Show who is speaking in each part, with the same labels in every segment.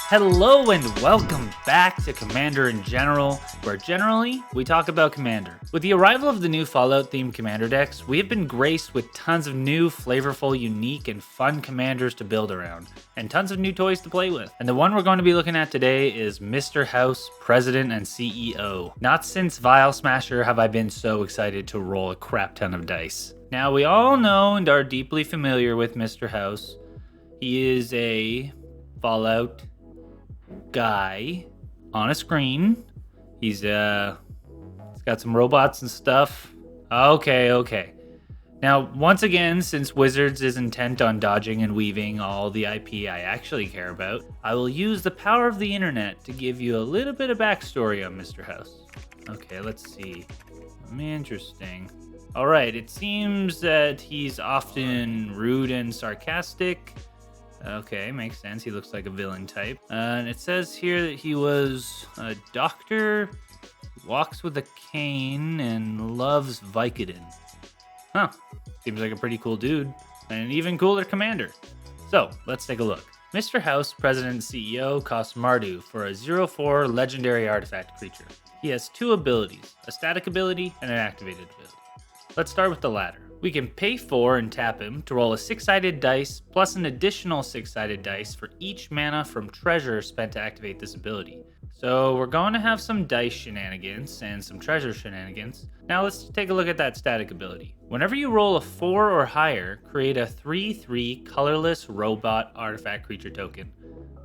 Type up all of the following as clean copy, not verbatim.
Speaker 1: Hello and welcome back to Commander in General, where generally we talk about Commander. With the arrival of the new Fallout themed Commander decks, we have been graced with tons of new, flavorful, unique, and fun Commanders to build around, and tons of new toys to play with. And the one we're going to be looking at today is Mr.house, President and CEO. Not since Vial Smasher have I been so excited to roll a crap ton of dice. Now we all know and are deeply familiar with Mr.house. He is a Fallout guy on a screen. He's got some robots and stuff. Okay. Now, once again, since Wizards is intent on dodging and weaving all the IP I actually care about, I will use the power of the internet to give you a little bit of backstory on Mr.house. Okay, let's see. Interesting. Alright, it seems that he's often rude and sarcastic. Okay, makes sense. He looks like a villain type. And it says here that he was a doctor, walks with a cane, and loves Vicodin. Huh. Seems like a pretty cool dude. And an even cooler commander. So, let's take a look. Mr.house, President and CEO, costs Mardu for a 0/4 legendary artifact creature. He has two abilities, a static ability and an activated ability. Let's start with the latter. We can pay 4 and tap him to roll a 6-sided dice plus an additional 6-sided dice for each mana from treasure spent to activate this ability. So we're going to have some dice shenanigans and some treasure shenanigans. Now let's take a look at that static ability. Whenever you roll a 4 or higher, create a 3/3 colorless robot artifact creature token.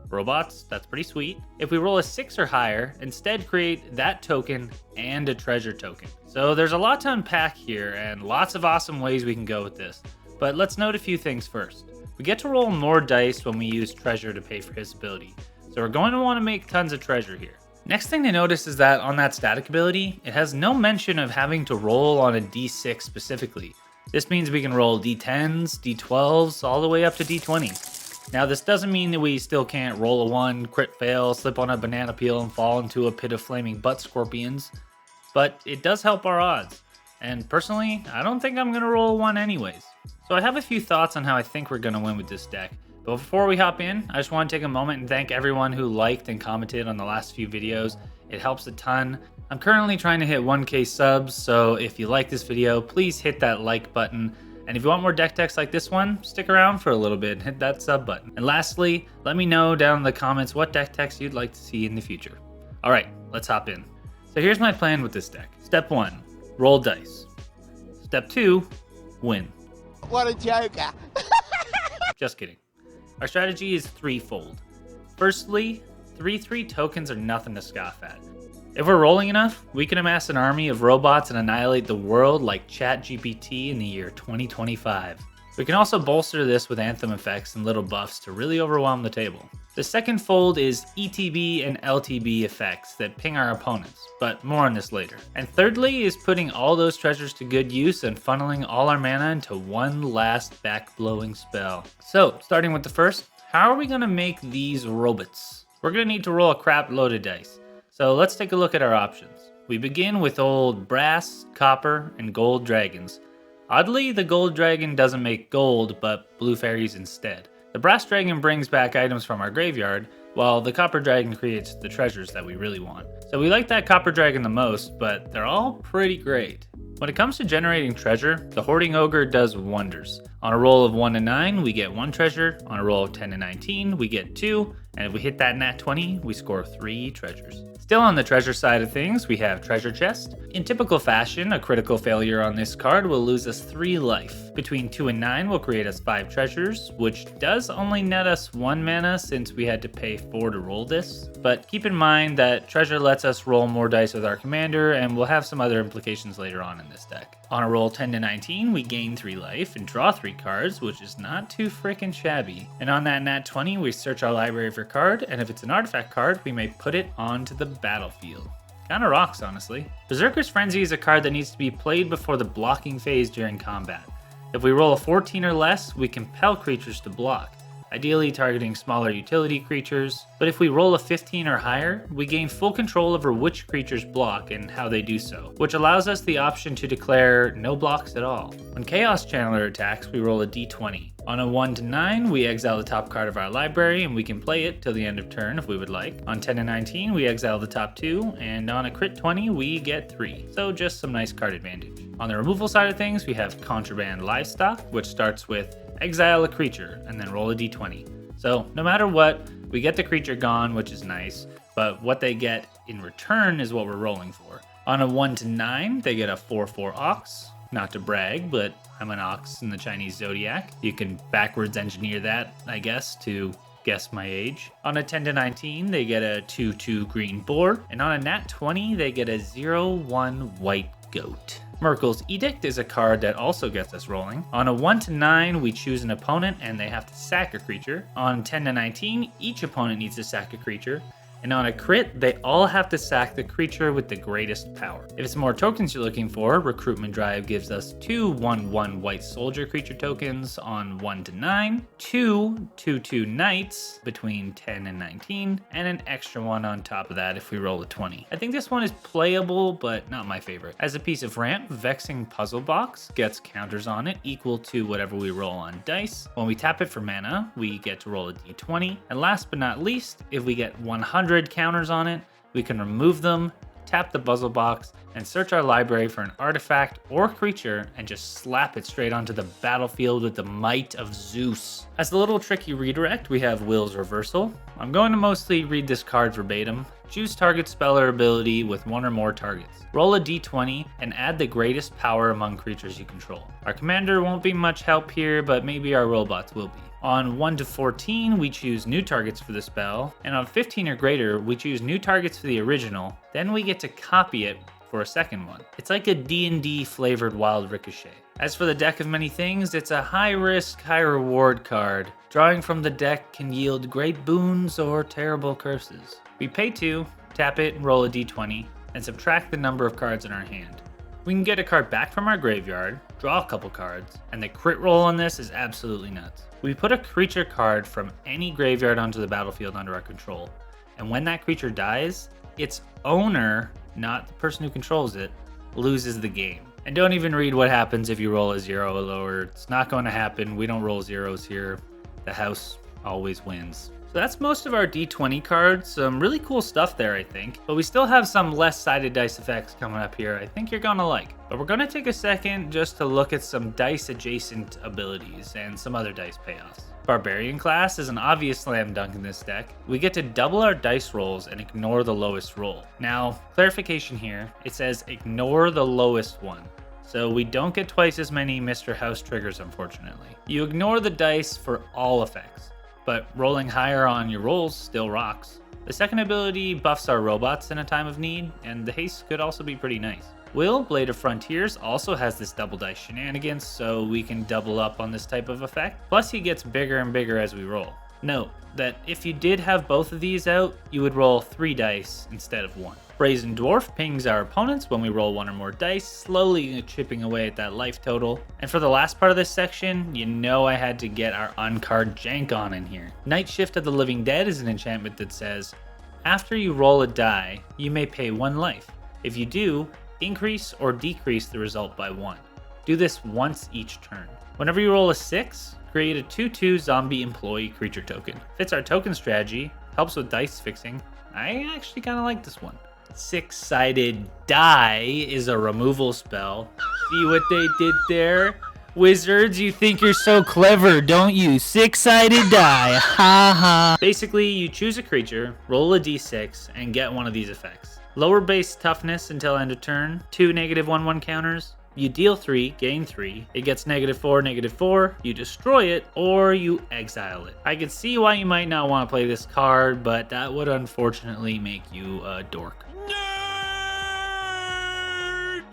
Speaker 1: Robots, that's pretty sweet. If we roll a 6 or higher, instead create that token and a treasure token. So there's a lot to unpack here and lots of awesome ways we can go with this. But let's note a few things first. We get to roll more dice when we use treasure to pay for his ability. So we're going to want to make tons of treasure here. Next thing to notice is that on that static ability, it has no mention of having to roll on a D6 specifically. This means we can roll D10s, D12s, all the way up to D20. Now, this doesn't mean that we still can't roll a 1, crit fail, slip on a banana peel, and fall into a pit of flaming butt scorpions, but it does help our odds. And personally, I don't think I'm going to roll a 1 anyways. So I have a few thoughts on how I think we're going to win with this deck. But before we hop in, I just want to take a moment and thank everyone who liked and commented on the last few videos. It helps a ton. I'm currently trying to hit 1K subs, so if you like this video, please hit that like button. And if you want more deck techs like this one, stick around for a little bit and hit that sub button. And lastly, let me know down in the comments what deck techs you'd like to see in the future. Alright, let's hop in. So here's my plan with this deck. Step 1, roll dice. Step 2, win.
Speaker 2: What a joker.
Speaker 1: Just kidding. Our strategy is threefold. Firstly, 3/3 tokens are nothing to scoff at. If we're rolling enough, we can amass an army of robots and annihilate the world like ChatGPT in the year 2025. We can also bolster this with Anthem effects and little buffs to really overwhelm the table. The second fold is ETB and LTB effects that ping our opponents, but more on this later. And thirdly is putting all those treasures to good use and funneling all our mana into one last back-blowing spell. So, starting with the first, how are we going to make these robots? We're going to need to roll a crap load of dice. So let's take a look at our options. We begin with old brass, copper, and gold dragons. Oddly, the gold dragon doesn't make gold, but blue fairies instead. The brass dragon brings back items from our graveyard, while the copper dragon creates the treasures that we really want. So we like that copper dragon the most, but they're all pretty great. When it comes to generating treasure, the Hoarding Ogre does wonders. On a roll of 1 to 9, we get 1 treasure. On a roll of 10 to 19, we get 2. And if we hit that nat 20, we score 3 treasures. Still on the treasure side of things, we have Treasure Chest. In typical fashion, a critical failure on this card will lose us 3 life. Between 2 and 9 will create us 5 treasures, which does only net us 1 mana since we had to pay 4 to roll this. But keep in mind that treasure lets us roll more dice with our commander, and we'll have some other implications later on in this deck. On a roll 10 to 19, we gain 3 life and draw 3 cards, which is not too frickin' shabby. And on that nat 20, we search our library for a card, and if it's an artifact card, we may put it onto the battlefield. Kinda rocks, honestly. Berserker's Frenzy is a card that needs to be played before the blocking phase during combat. If we roll a 14 or less, we compel creatures to block, ideally targeting smaller utility creatures, but if we roll a 15 or higher, we gain full control over which creatures block and how they do so, which allows us the option to declare no blocks at all. When Chaos Channeler attacks, we roll a d20. On a 1 to 9, we exile the top card of our library, and we can play it till the end of turn if we would like. On 10 to 19, we exile the top 2, and on a crit 20, we get 3. So just some nice card advantage. On the removal side of things, we have Contraband Livestock, which starts with exile a creature, and then roll a d20. So no matter what, we get the creature gone, which is nice, but what they get in return is what we're rolling for. On a 1 to 9, they get a 4/4 Ox. Not to brag, but I'm an ox in the Chinese zodiac. You can backwards engineer that, I guess, to guess my age. On a 10 to 19, they get a 2/2 green boar, and on a nat 20, they get a 0/1 white goat. Merkel's Edict is a card that also gets us rolling. On a 1 to 9, we choose an opponent and they have to sack a creature. On 10 to 19, each opponent needs to sack a creature. And on a crit, they all have to sack the creature with the greatest power. If it's more tokens you're looking for, Recruitment Drive gives us 2 1/1 white soldier creature tokens on 1 to 9, 2 2/2 knights between 10 and 19, and an extra one on top of that if we roll a 20. I think this one is playable, but not my favorite. As a piece of ramp, Vexing Puzzle Box gets counters on it equal to whatever we roll on dice. When we tap it for mana, we get to roll a d20. And last but not least, if we get 100 counters on it, we can remove them, tap the puzzle box, and search our library for an artifact or creature and just slap it straight onto the battlefield with the might of Zeus. As a little tricky redirect, we have Will's Reversal. I'm going to mostly read this card verbatim. Choose target spell or ability with one or more targets. Roll a d20 and add the greatest power among creatures you control. Our commander won't be much help here, but maybe our robots will be. On 1 to 14, we choose new targets for the spell, and on 15 or greater, we choose new targets for the original, then we get to copy it for a second one. It's like a D&D flavored Wild Ricochet. As for the Deck of Many Things, it's a high-risk, high-reward card. Drawing from the deck can yield great boons or terrible curses. We pay 2, tap it, roll a d20, and subtract the number of cards in our hand. We can get a card back from our graveyard, draw a couple cards, and the crit roll on this is absolutely nuts. We put a creature card from any graveyard onto the battlefield under our control, and when that creature dies, its owner, not the person who controls it, loses the game. And don't even read what happens if you roll a 0 or lower. It's not going to happen. We don't roll zeros here. The house always wins. So that's most of our D20 cards. Some really cool stuff there, I think. But we still have some less sided dice effects coming up here I think you're gonna like. But we're gonna take a second just to look at some dice adjacent abilities and some other dice payoffs. Barbarian class is an obvious slam dunk in this deck. We get to double our dice rolls and ignore the lowest roll. Now, clarification here, it says ignore the lowest one. So we don't get twice as many Mr.house triggers, unfortunately. You ignore the dice for all effects, but rolling higher on your rolls still rocks. The second ability buffs our robots in a time of need, and the haste could also be pretty nice. Will, Blade of Frontiers, also has this double dice shenanigans, so we can double up on this type of effect. Plus he gets bigger and bigger as we roll. Note that if you did have both of these out, you would roll 3 dice instead of 1. Brazen Dwarf pings our opponents when we roll 1 or more dice, slowly chipping away at that life total. And for the last part of this section, you know I had to get our uncard jank on in here. Night Shift of the Living Dead is an enchantment that says, after you roll a die, you may pay 1 life. If you do, increase or decrease the result by 1. Do this once each turn. Whenever you roll a 6, create a 2/2 zombie employee creature token. Fits our token strategy, helps with dice fixing. I actually kind of like this one. 6-sided die is a removal spell. See what they did there? Wizards, you think you're so clever, don't you? 6-sided die, ha ha. Basically, you choose a creature, roll a d6, and get one of these effects. Lower base toughness until end of turn, 2 -1/1 counters. You deal 3, gain 3, it gets -4, -4, you destroy it, or you exile it. I can see why you might not want to play this card, but that would unfortunately make you a dork.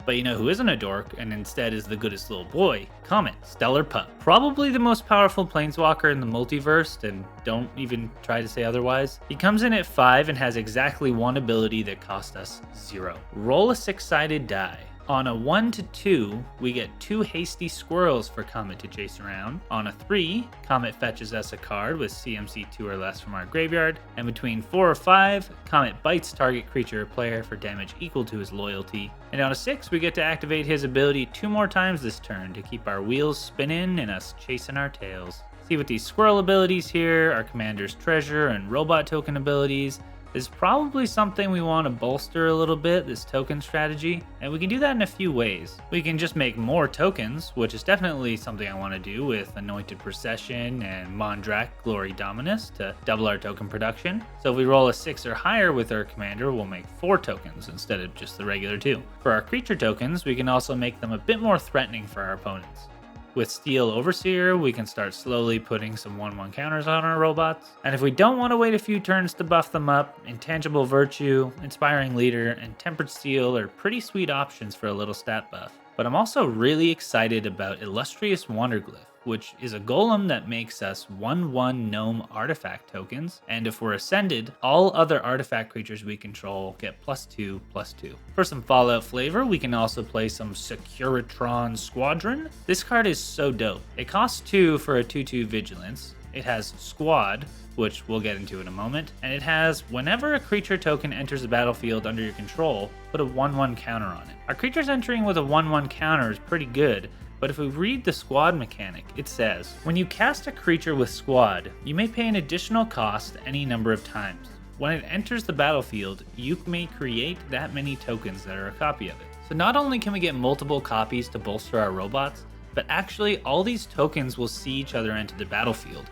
Speaker 1: But you know who isn't a dork, and instead is the goodest little boy? Comet, Stellar Pup. Probably the most powerful planeswalker in the multiverse, and don't even try to say otherwise. He comes in at 5 and has exactly 1 ability that cost us 0. Roll a 6-sided die. On a 1 to 2, we get 2 hasty squirrels for Comet to chase around. On a 3, Comet fetches us a card with CMC 2 or less from our graveyard. And between 4 or 5, Comet bites target creature or player for damage equal to his loyalty. And on a 6, we get to activate his ability 2 more times this turn to keep our wheels spinning and us chasing our tails. See, with these squirrel abilities here, our commander's treasure and robot token abilities, is probably something we want to bolster a little bit, this token strategy, and we can do that in a few ways. We can just make more tokens, which is definitely something I want to do with Anointed Procession and Mondrak Glory Dominus to double our token production. So if we roll a 6 or higher with our commander, we'll make 4 tokens instead of just the regular 2. For our creature tokens, we can also make them a bit more threatening for our opponents. With Steel Overseer, we can start slowly putting some 1/1 counters on our robots. And if we don't want to wait a few turns to buff them up, Intangible Virtue, Inspiring Leader, and Tempered Steel are pretty sweet options for a little stat buff. But I'm also really excited about Illustrious Wonderglyph, which is a golem that makes us 1/1 gnome artifact tokens, and if we're ascended, all other artifact creatures we control get +2/+2. For some Fallout flavor, we can also play some Securitron Squadron. This card is so dope. It costs 2 for a 2/2 vigilance. It has Squad, which we'll get into in a moment, and it has whenever a creature token enters the battlefield under your control, put a 1/1 counter on it. Our creatures entering with a 1/1 counter is pretty good, but if we read the Squad mechanic, it says, when you cast a creature with Squad, you may pay an additional cost any number of times. When it enters the battlefield, you may create that many tokens that are a copy of it. So not only can we get multiple copies to bolster our robots, but actually all these tokens will see each other enter the battlefield.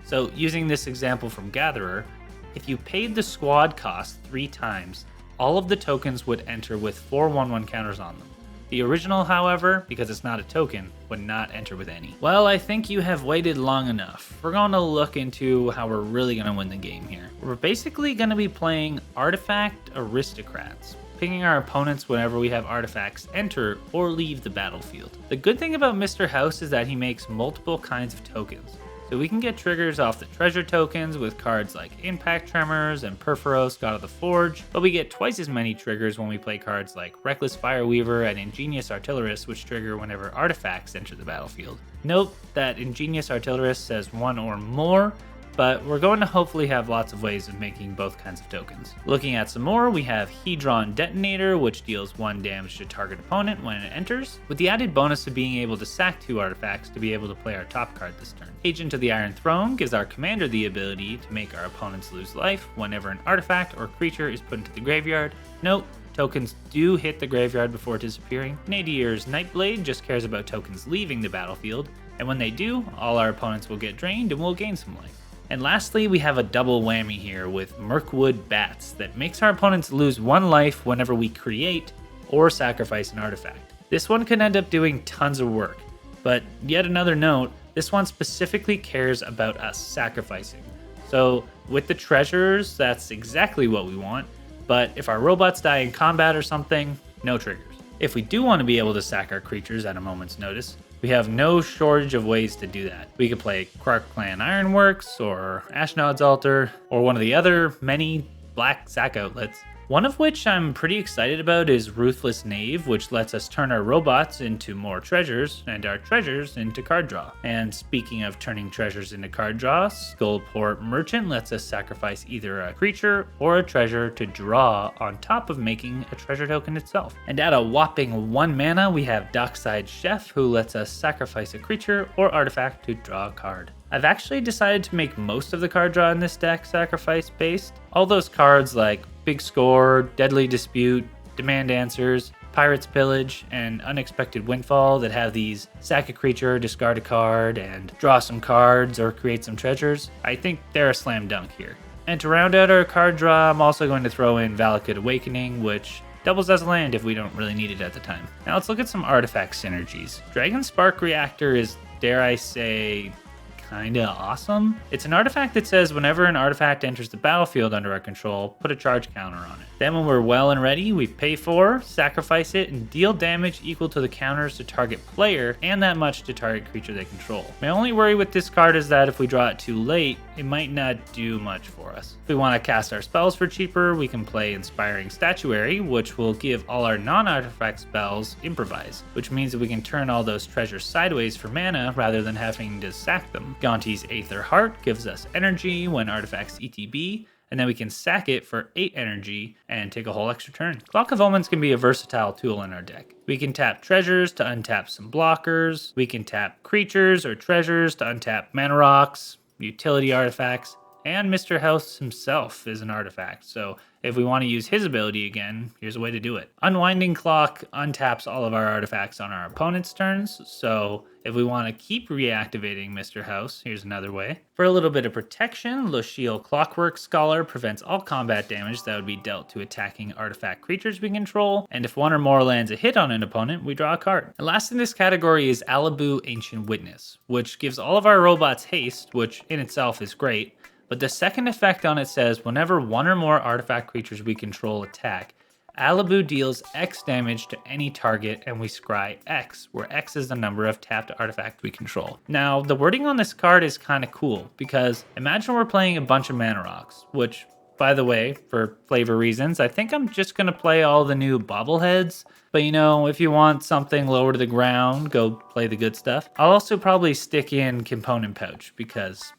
Speaker 1: So using this example from Gatherer, if you paid the Squad cost 3 times, all of the tokens would enter with 4 1/1 counters on them. The original, however, because it's not a token, would not enter with any. Well, I think you have waited long enough. We're going to look into how we're really going to win the game here. We're basically going to be playing Artifact Aristocrats, picking our opponents whenever we have artifacts enter or leave the battlefield. The good thing about Mr.house is that he makes multiple kinds of tokens. So we can get triggers off the treasure tokens with cards like Impact Tremors and Perforos, God of the Forge, but we get twice as many triggers when we play cards like Reckless Fireweaver and Ingenious Artillerist, which trigger whenever artifacts enter the battlefield. Note that Ingenious Artillerist says 1 or more, but we're going to hopefully have lots of ways of making both kinds of tokens. Looking at some more, we have Hedron Detonator, which deals 1 damage to target opponent when it enters, with the added bonus of being able to sack 2 artifacts to be able to play our top card this turn. Agent of the Iron Throne gives our commander the ability to make our opponents lose life whenever an artifact or creature is put into the graveyard. Note, tokens do hit the graveyard before disappearing. Nadier's Nightblade just cares about tokens leaving the battlefield, and when they do, all our opponents will get drained and we'll gain some life. And lastly, we have a double whammy here with Mirkwood Bats that makes our opponents lose 1 life whenever we create or sacrifice an artifact. This one can end up doing tons of work, but yet another note, this one specifically cares about us sacrificing. So with the treasures, that's exactly what we want, but if our robots die in combat or something, no triggers. If we do want to be able to sack our creatures at a moment's notice, we have no shortage of ways to do that. We could play Quark Clan Ironworks, or Ashnod's Altar, or one of the other many black sack outlets. One of which I'm pretty excited about is Ruthless Knave, which lets us turn our robots into more treasures, and our treasures into card draw. And speaking of turning treasures into card draw, Skullport Merchant lets us sacrifice either a creature or a treasure to draw on top of making a treasure token itself. And at a whopping 1 mana, we have Dockside Chef, who lets us sacrifice a creature or artifact to draw a card. I've actually decided to make most of the card draw in this deck sacrifice based. All those cards like Big Score, Deadly Dispute, Demand Answers, Pirate's Pillage, and Unexpected Windfall that have these sack a creature, discard a card, and draw some cards or create some treasures, I think they're a slam dunk here. And to round out our card draw, I'm also going to throw in Valakut Awakening, which doubles as a land if we don't really need it at the time. Now let's look at some artifact synergies. Dragon Spark Reactor is, dare I say, kinda awesome. It's an artifact that says whenever an artifact enters the battlefield under our control, put a charge counter on it. Then when we're well and ready, we pay 4, sacrifice it, and deal damage equal to the counters to target player and that much to target creature they control. My only worry with this card is that if we draw it too late, it might not do much for us. If we want to cast our spells for cheaper, we can play Inspiring Statuary, which will give all our non-artifact spells improvise, which means that we can turn all those treasures sideways for mana rather than having to sack them. Gonti's Aether Heart gives us energy when artifacts ETB, and then we can sack it for 8 energy and take a whole extra turn. Clock of Omens can be a versatile tool in our deck. We can tap treasures to untap some blockers, we can tap creatures or treasures to untap mana rocks, utility artifacts, and Mr.house himself is an artifact, so if we want to use his ability again, here's a way to do it. Unwinding Clock untaps all of our artifacts on our opponent's turns, so if we want to keep reactivating Mr.house, here's another way. For a little bit of protection, Luciel Clockwork Scholar prevents all combat damage that would be dealt to attacking artifact creatures we control, and if one or more lands a hit on an opponent, we draw a card. And last in this category is Alibu Ancient Witness, which gives all of our robots haste, which in itself is great, but the second effect on it says whenever one or more artifact creatures we control attack, Alibu deals X damage to any target and we scry X, where X is the number of tapped artifacts we control. Now, the wording on this card is kind of cool because imagine we're playing a bunch of mana rocks, which, by the way, for flavor reasons, I think I'm just going to play all the new bobbleheads. But you know, if you want something lower to the ground, go play the good stuff. I'll also probably stick in Component Pouch because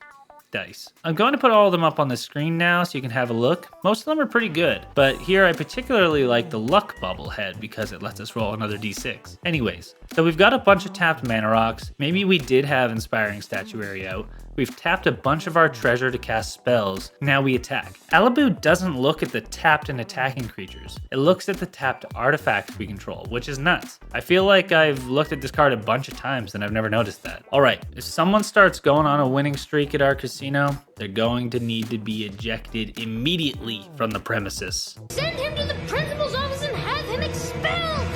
Speaker 1: dice. I'm going to put all of them up on the screen now so you can have a look. Most of them are pretty good, but here I particularly like the luck bobblehead because it lets us roll another d6. Anyways, so we've got a bunch of tapped mana rocks. Maybe we did have Inspiring Statuary out. We've tapped a bunch of our treasure to cast spells. Now we attack. Alibu doesn't look at the tapped and attacking creatures. It looks at the tapped artifacts we control, which is nuts. I feel like I've looked at this card a bunch of times and I've never noticed that. All right, if someone starts going on a winning streak at our casino, they're going to need to be ejected immediately from the premises.
Speaker 2: Send him to the principal's office and have him expelled!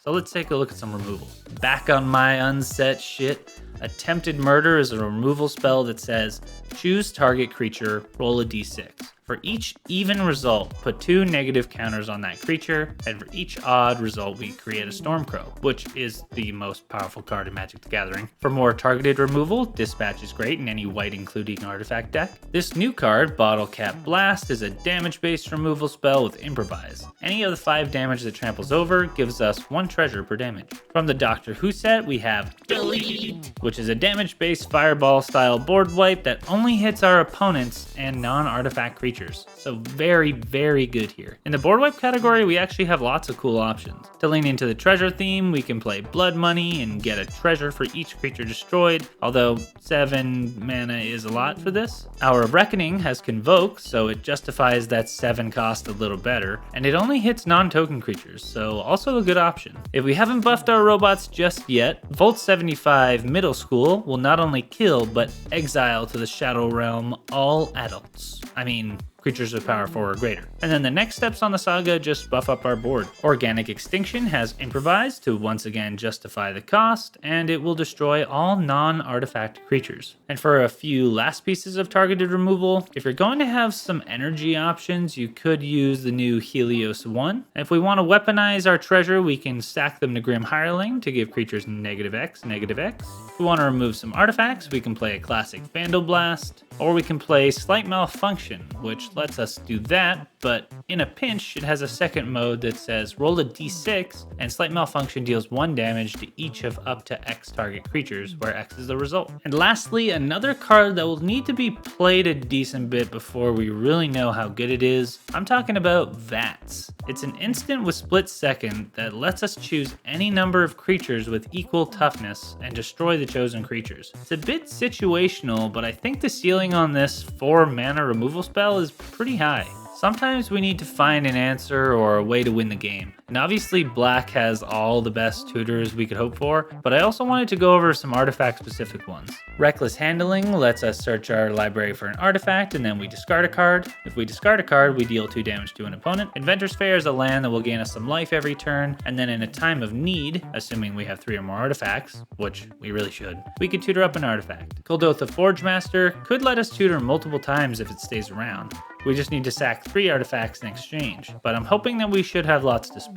Speaker 1: So let's take a look at some removals. Back on my unset shit. Attempted Murder is a removal spell that says, choose target creature, roll a d6. For each even result, put 2 negative counters on that creature, and for each odd result, we create a Stormcrow, which is the most powerful card in Magic the Gathering. For more targeted removal, Dispatch is great in any white including artifact deck. This new card, Bottle Cap Blast, is a damage-based removal spell with Improvise. Any of the 5 damage that tramples over gives us 1 treasure per damage. From the Doctor Who set, we have Delete, which is a damage-based fireball-style board wipe that only hits our opponents and non-artifact creatures. So very, very good here. In the board wipe category, we actually have lots of cool options. To lean into the treasure theme, we can play Blood Money and get a treasure for each creature destroyed, although 7 mana is a lot for this. Hour of Reckoning has Convoke, so it justifies that 7 cost a little better, and it only hits non-token creatures, so also a good option. If we haven't buffed our robots just yet, Volt 75 Middle School will not only kill, but exile to the Shadow Realm all adults. I mean, creatures of power 4 or greater. And then the next steps on the saga just buff up our board. Organic Extinction has Improvise to once again justify the cost, and it will destroy all non-artifact creatures. And for a few last pieces of targeted removal, if you're going to have some energy options, you could use the new Helios 1. And if we want to weaponize our treasure, we can stack them to Grim Hireling to give creatures -X, -X. If we want to remove some artifacts, we can play a classic Vandal Blast, or we can play Slight Malfunction, which lets us do that, but in a pinch, it has a second mode that says roll a d6, and Slight Malfunction deals 1 damage to each of up to X target creatures, where X is the result. And lastly, another card that will need to be played a decent bit before we really know how good it is. I'm talking about Vats. It's an instant with split second that lets us choose any number of creatures with equal toughness and destroy the chosen creatures. It's a bit situational, but I think the ceiling on this 4 mana removal spell is pretty high. Sometimes we need to find an answer or a way to win the game. And obviously Black has all the best tutors we could hope for, but I also wanted to go over some artifact specific ones. Reckless Handling lets us search our library for an artifact and then we discard a card. If we discard a card, we deal 2 damage to an opponent. Inventor's Fair is a land that will gain us some life every turn, and then in a time of need, assuming we have 3 or more artifacts, which we really should, we could tutor up an artifact. Kuldotha Forge Master could let us tutor multiple times if it stays around. We just need to sack 3 artifacts in exchange, but I'm hoping that we should have lots to spare.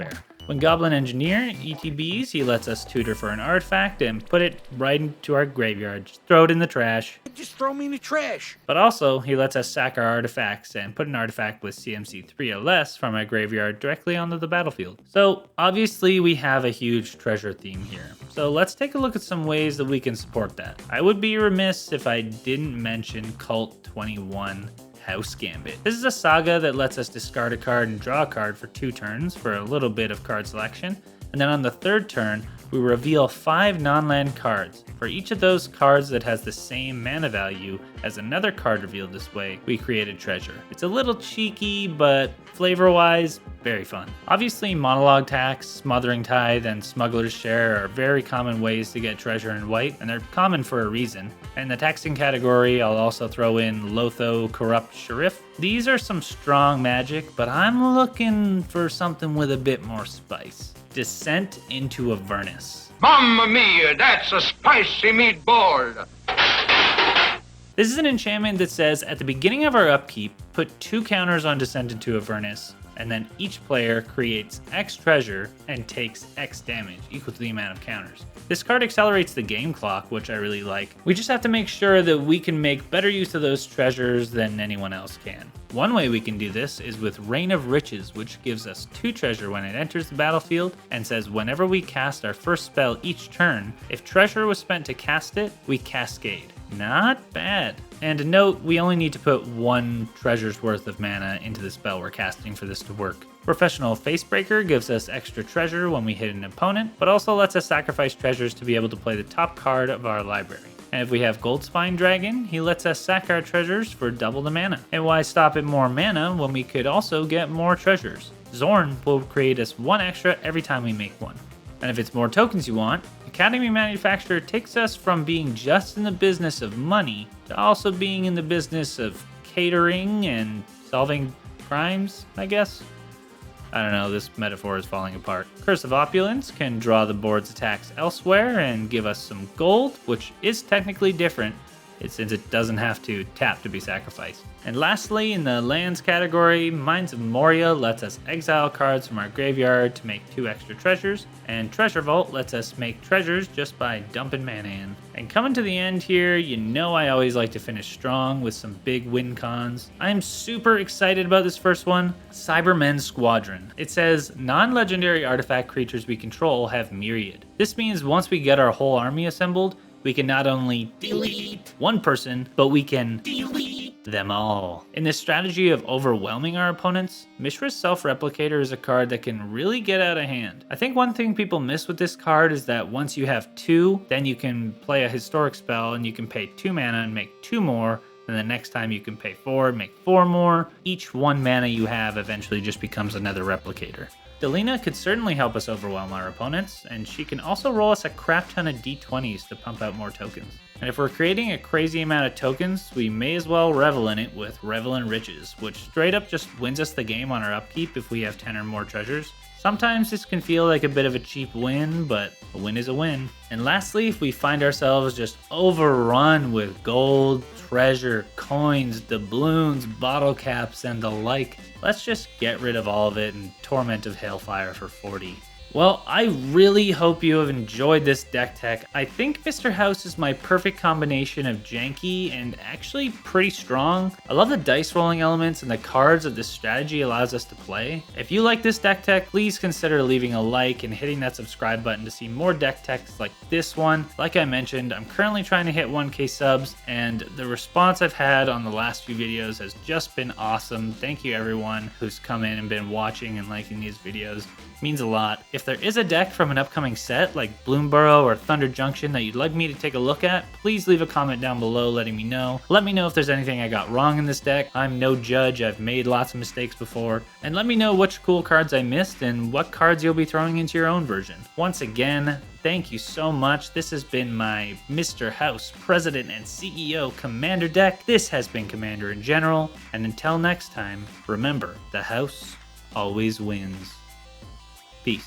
Speaker 1: When Goblin Engineer ETBs, he lets us tutor for an artifact and put it right into our graveyard. Just throw it in the trash.
Speaker 3: Just throw me in the trash.
Speaker 1: But also, he lets us sack our artifacts and put an artifact with CMC 3 or less from our graveyard directly onto the battlefield. So obviously we have a huge treasure theme here. So let's take a look at some ways that we can support that. I would be remiss if I didn't mention Cult 21 House Gambit. This is a saga that lets us discard a card and draw a card for 2 turns for a little bit of card selection. And then on the 3rd turn, we reveal 5 non-land cards. For each of those cards that has the same mana value as another card revealed this way, we create a treasure. It's a little cheeky, but flavor-wise, very fun. Obviously, Monologue Tax, Smothering Tithe, and Smuggler's Share are very common ways to get treasure in white, and they're common for a reason. In the taxing category, I'll also throw in Lotho Corrupt Sheriff. These are some strong magic, but I'm looking for something with a bit more spice. Descent into Avernus.
Speaker 4: Mamma mia, that's a spicy meatball!
Speaker 1: This is an enchantment that says at the beginning of our upkeep, put 2 counters on Descent into Avernus, and then each player creates X treasure and takes X damage, equal to the amount of counters. This card accelerates the game clock, which I really like. We just have to make sure that we can make better use of those treasures than anyone else can. One way we can do this is with Reign of Riches, which gives us 2 treasure when it enters the battlefield and says whenever we cast our first spell each turn, if treasure was spent to cast it, we cascade. Not bad. And a note, we only need to put 1 treasure's worth of mana into the spell we're casting for this to work. Professional Facebreaker gives us extra treasure when we hit an opponent, but also lets us sacrifice treasures to be able to play the top card of our library. And if we have Goldspine Dragon, he lets us sack our treasures for double the mana. And why stop at more mana when we could also get more treasures? Zorn will create us 1 extra every time we make 1. And if it's more tokens you want, Academy Manufacturer takes us from being just in the business of money to also being in the business of catering and solving crimes, I guess. I don't know, this metaphor is falling apart. Curse of Opulence can draw the board's attacks elsewhere and give us some gold, which is technically different since it doesn't have to tap to be sacrificed. And lastly, in the lands category, Mines of Moria lets us exile cards from our graveyard to make 2 extra treasures, and Treasure Vault lets us make treasures just by dumping mana in. And coming to the end here, you know I always like to finish strong with some big win cons. I'm super excited about this first one, Cybermen Squadron. It says, non-legendary artifact creatures we control have Myriad. This means once we get our whole army assembled, we can not only delete 1 person, but we can delete them all. In this strategy of overwhelming our opponents, Mishra's Self-Replicator is a card that can really get out of hand. I think one thing people miss with this card is that once you have 2, then you can play a historic spell and you can pay 2 mana and make 2 more, and the next time you can pay 4 and make 4 more. Each 1 mana you have eventually just becomes another replicator. Delina could certainly help us overwhelm our opponents, and she can also roll us a crap ton of d20s to pump out more tokens. And if we're creating a crazy amount of tokens, we may as well revel in it with Revel in Riches, which straight up just wins us the game on our upkeep if we have 10 or more treasures. Sometimes this can feel like a bit of a cheap win, but a win is a win. And lastly, if we find ourselves just overrun with gold, treasure, coins, doubloons, bottle caps, and the like, let's just get rid of all of it and Torment of Hailfire for 40. Well, I really hope you have enjoyed this deck tech. I think Mr.house is my perfect combination of janky and actually pretty strong. I love the dice rolling elements and the cards that this strategy allows us to play. If you like this deck tech, please consider leaving a like and hitting that subscribe button to see more deck techs like this one. Like I mentioned, I'm currently trying to hit 1K subs, and the response I've had on the last few videos has just been awesome. Thank you everyone who's come in and been watching and liking these videos. It means a lot. If there is a deck from an upcoming set like Bloomburrow or Thunder Junction that you'd like me to take a look at, please leave a comment down below letting me know. Let me know if there's anything I got wrong in this deck. I'm no judge, I've made lots of mistakes before. And let me know which cool cards I missed and what cards you'll be throwing into your own version. Once again, thank you so much. This has been my Mr.house President and CEO Commander deck. This has been Commander in General, and until next time, remember, the house always wins. Peace.